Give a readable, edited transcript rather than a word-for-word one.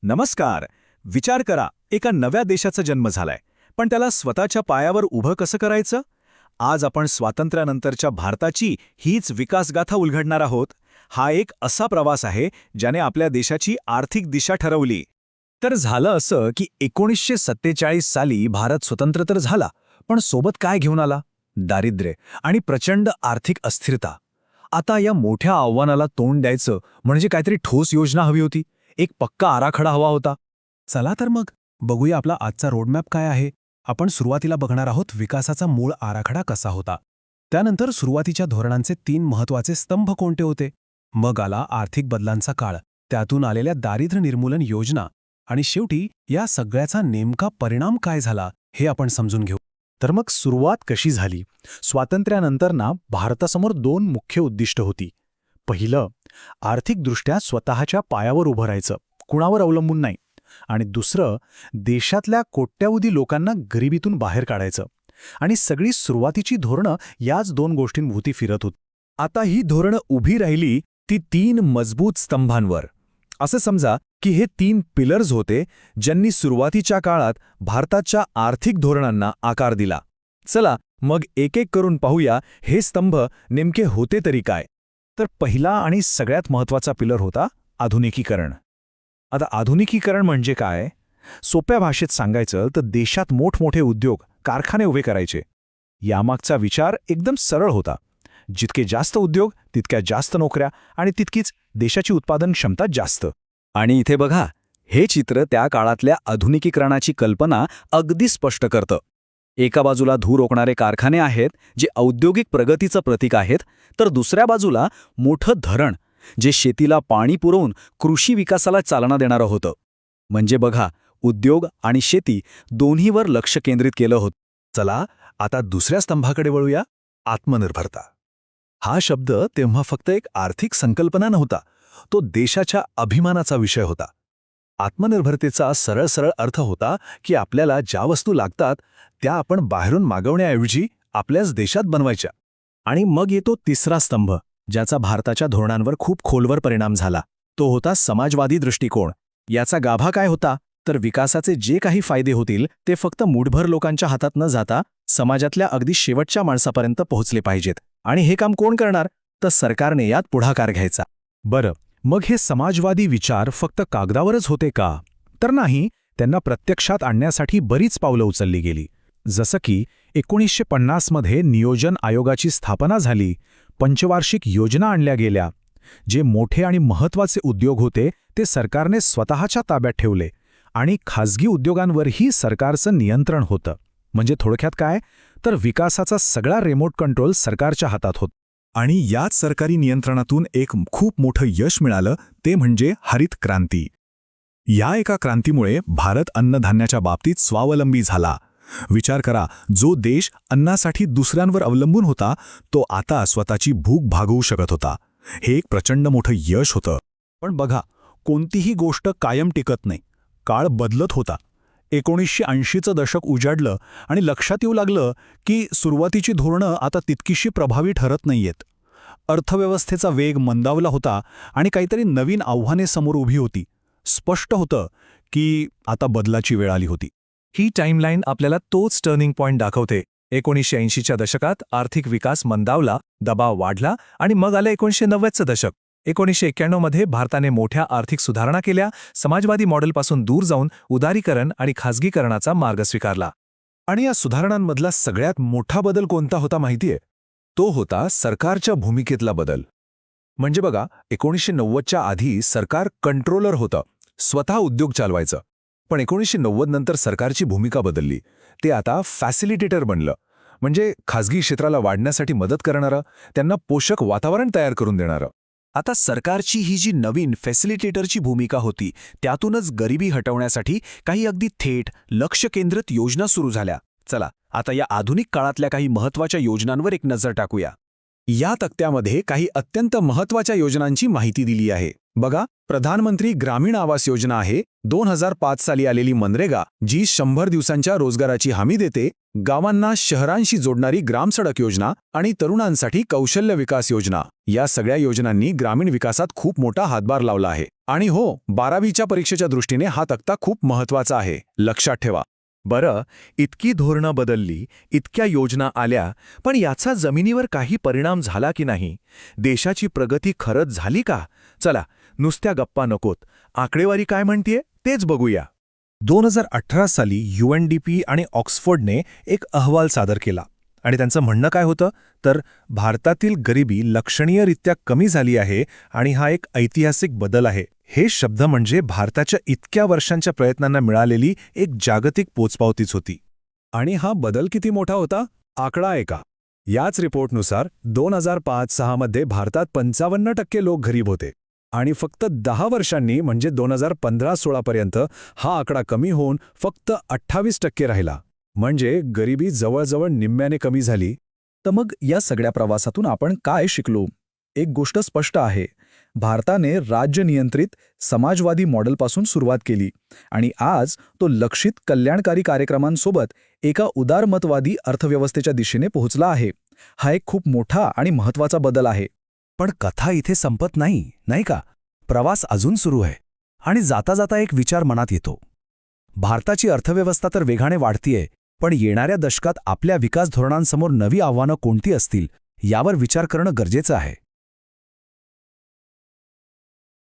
नमस्कार. विचार करा, एका नव्या देशाचा जन्म झालाय, पण त्याला स्वतःच्या पायावर उभं कसं करायचं? आज आपण स्वातंत्र्यानंतरच्या भारताची हीच विकासगाथा उलगडणार आहोत. हा एक असा प्रवास आहे ज्याने आपल्या देशाची आर्थिक दिशा ठरवली. तर झालं असं की 1947 साली भारत स्वतंत्र तर झाला, पण सोबत काय घेऊन आला? दारिद्र्य आणि प्रचंड आर्थिक अस्थिरता. आता या मोठ्या आव्हानाला तोंड द्यायचं म्हणजे काहीतरी ठोस योजना हवी होती, एक पक्का आराखडा हवा होता. चला तर मग बघूया आपला आजचा रोडमॅप काय आहे. आपण सुरुवातीला बघणार आहोत विकासाचा मूळ आराखडा कसा होता. त्यानंतर सुरुवातीच्या धोरणांचे 3 महत्त्वाचे स्तंभ कोणते होते. मग आला आर्थिक बदलांचा काळ, त्यातून आलेल्या दारिद्र्य निर्मूलन योजना आणि शेवटी या सगळ्याचा नेमका परिणाम काय झाला हे आपण समजून घेऊ. तर मग सुरुवात कशी झाली? स्वातंत्र्यानंतर भारतासमोर 2 मुख्य उद्दिष्ट होती. पहिलं, आर्थिकदृष्ट्या स्वतःच्या पायावर उभं राहायचं, कुणावर अवलंबून नाही. आणि दुसरं, देशातल्या कोट्यावधी लोकांना गरिबीतून बाहेर काढायचं. आणि सगळी सुरुवातीची धोरणं याच 2 गोष्टींभोवती फिरत होती. आता ही धोरणं उभी राहिली ती 3 मजबूत स्तंभांवर. असं समजा की हे 3 पिलर्स होते ज्यांनी सुरुवातीच्या काळात भारताच्या आर्थिक धोरणांना आकार दिला. चला मग एक एक करून पाहूया हे स्तंभ नेमके होते तरी काय. तर पहिला आणि सगळ्यात महत्त्वाचा पिलर होता आधुनिकीकरण. आता आधुनिकीकरण म्हणजे काय? सोप्या भाषेत सांगायचं तर देशात मोठमोठे उद्योग, कारखाने उभे करायचे. यामागचा विचार एकदम सरळ होता. जितके जास्त उद्योग तितक्या जास्त नोकऱ्या आणि तितकीच देशाची उत्पादन क्षमता जास्त. आणि इथे बघा, हे चित्र त्या काळातल्या आधुनिकीकरणाची कल्पना अगदी स्पष्ट करतं. एका बाजूला धूर रोखणारे कारखाने आहेत जे औद्योगिक प्रगतीचं प्रतीक आहेत, तर दुसऱ्या बाजूला मोठं धरण जे शेतीला पाणी पुरवून कृषी विकासाला चालना देणारं होतं. म्हणजे बघा, उद्योग आणि शेती दोन्हीवर लक्ष केंद्रित केलं होतं. चला आता दुसऱ्या स्तंभाकडे वळूया, आत्मनिर्भरता. हा शब्द तेव्हा फक्त एक आर्थिक संकल्पना नव्हता, तो देशाच्या अभिमानाचा विषय होता. आत्मनिर्भरतेचा सरळ अर्थ होता की आपल्याला ज्या वस्तू लागतात त्या आपण बाहेरून मागवण्याऐवजी आपल्याच देशात बनवायच्या. आणि मग येतो तिसरा स्तंभ, ज्याचा भारताच्या धोरणांवर खूप खोलवर परिणाम झाला. तो होता समाजवादी दृष्टिकोन. याचा गाभा काय होता? तर विकासाचे जे काही फायदे होतील ते फक्त मूठभर लोकांच्या हातात न जाता समाजातल्या अगदी शेवटच्या माणसापर्यंत पोहोचले पाहिजेत. आणि हे काम कोण करणार? तर सरकारने यात पुढाकार घ्यायचा. बरं, मग हे समाजवादी विचार फक्त कागदावरच होते का? तर नाही, त्यांना प्रत्यक्षात आणण्यासाठी बरीच पावलं उचलली गेली. जसं की 1950 मध्ये नियोजन आयोगाची स्थापना झाली, पंचवार्षिक योजना आणल्या गेल्या. जे मोठे आणि महत्त्वाचे उद्योग होते ते सरकारने स्वतःच्या ताब्यात ठेवले आणि खाजगी उद्योगांवरही सरकारचं नियंत्रण होतं. म्हणजे थोडक्यात काय? तर विकासाचा सगळा रिमोट कंट्रोल सरकारच्या हातात होता. आणि याच सरकारी नियंत्रणातून एक खूप मोठं यश मिळालं, ते म्हणजे हरित क्रांती. या एका क्रांतीमुळे भारत अन्नधान्याच्या बाबतीत स्वावलंबी झाला. विचार करा, जो देश अन्नासाठी दुसऱ्यांवर अवलंबून होता तो आता स्वतःची भूक भागवू शकत होता. हे एक प्रचंड मोठं यश होतं. पण बघा, कोणतीही गोष्ट कायम टिकत नाही. काळ बदलत होता. 1980चं दशक उजाडलं आणि लक्षात येऊ लागलं की सुरुवातीची धोरणं आता तितकीशी प्रभावी ठरत नाहीयेत. अर्थव्यवस्थेचा वेग मंदावला होता आणि काहीतरी नवीन आव्हाने समोर उभी होती. स्पष्ट होतं की आता बदलाची वेळ आली होती. ही टाईमलाईन आपल्याला तोच टर्निंग पॉइंट दाखवते. 1980च्या दशकात आर्थिक विकास मंदावला, दबाव वाढला आणि मग आलं 1990चं दशक. 1991 मध्ये भारताने मोठ्या आर्थिक सुधारणा केल्या, समाजवादी मॉडेलपासून दूर जाऊन उदारीकरण आणि खाजगीकरणाचा मार्ग स्वीकारला. आणि या सुधारणांमधला सगळ्यात मोठा बदल कोणता होता माहितीये? तो होता सरकारच्या भूमिकेतला बदल. म्हणजे बघा, 1990च्या आधी सरकार कंट्रोलर होतं, स्वतः उद्योग चालवायचं. पण 1990 नंतर सरकारची भूमिका बदलली. ते आता फॅसिलिटेटर बनलं. म्हणजे खाजगी क्षेत्राला वाढण्यासाठी मदत करणारं, त्यांना पोषक वातावरण तयार करून देणारं. आता सरकारची ही जी नवीन फॅसिलिटेटरची भूमिका होती, त्यातूनच गरिबी हटवण्यासाठी काही अगदी थेट लक्ष केंद्रित योजना सुरू झाल्या. चला आता या आधुनिक काळातल्या काही महत्त्वाच्या योजनांवर एक नजर टाकूया. या तक्त्यामध्ये काही अत्यंत महत्त्वाच्या योजनांची माहिती दिली आहे. बघा, प्रधानमंत्री ग्रामीण आवास योजना आहे 2005 साली आलेली मनरेगा, जी 100 दिवसांच्या रोजगाराची हमी देते, गावांना शहरांशी जोडणारी ग्रामसडक योजना आणि तरुणांसाठी कौशल्य विकास योजना. या सगळ्या योजनांनी ग्रामीण विकासात खूप मोठा हातभार लावला आहे. आणि हो, 12वीच्या परीक्षेच्या दृष्टीने हा तक्ता खूप महत्वाचा आहे, लक्षात ठेवा. बरं, इतकी धोरणं बदलली, इतक्या योजना आल्या, पण याचा जमिनीवर काही परिणाम झाला की नाही? देशाची प्रगती खरंच झाली का? चला, नुसत्या गप्पा नकोत. आकडेवारी काय म्हणतेय तेच बघूया. 2018 साली UNDP आणि ऑक्सफोर्डने एक अहवाल सादर केला आणि त्यांचं म्हणणं काय होतं तर भारतातील गरिबी लक्षणीयरित्या कमी झाली आहे आणि हा एक ऐतिहासिक बदल आहे. हे शब्द म्हणजे भारताच्या इतक्या वर्षांच्या प्रयत्नांना मिळालेली एक जागतिक पोचपावतीच होती. आणि हा बदल किती मोठा होता? आकडा ऐका. याच रिपोर्टनुसार 2005-06 मध्ये भारतात 55% लोक गरीब होते आणि फक्त 10 वर्षांनी म्हणजे 2015-16 पर्यंत हा आकडा कमी होऊन फक्त 28% राहिला. म्हणजे गरिबी जवळजवळ निम्म्याने कमी झाली. तर मग या सगळ्या प्रवासातून आपण काय शिकलो? एक गोष्ट स्पष्ट आहे, भारताने राज्य नियंत्रित समाजवादी मॉडेलपासून सुरुवात केली आणि आज तो लक्षित कल्याणकारी कार्यक्रमांसोबत एका उदारमतवादी अर्थव्यवस्थेच्या दिशेने पोहोचला आहे. हा एक खूप मोठा आणि महत्त्वाचा बदल आहे. पण कथा इथे संपत नाही, नाही का? प्रवास अजून सुरू आहे. आणि जाता जाता एक विचार मनात येतो. भारताची अर्थव्यवस्था तर वेगाने वाढतीये, पण येणाऱ्या दशकात आपल्या विकास धोरणांसमोर नवी आव्हानं कोणती असतील यावर विचार करणं गरजेचं आहे.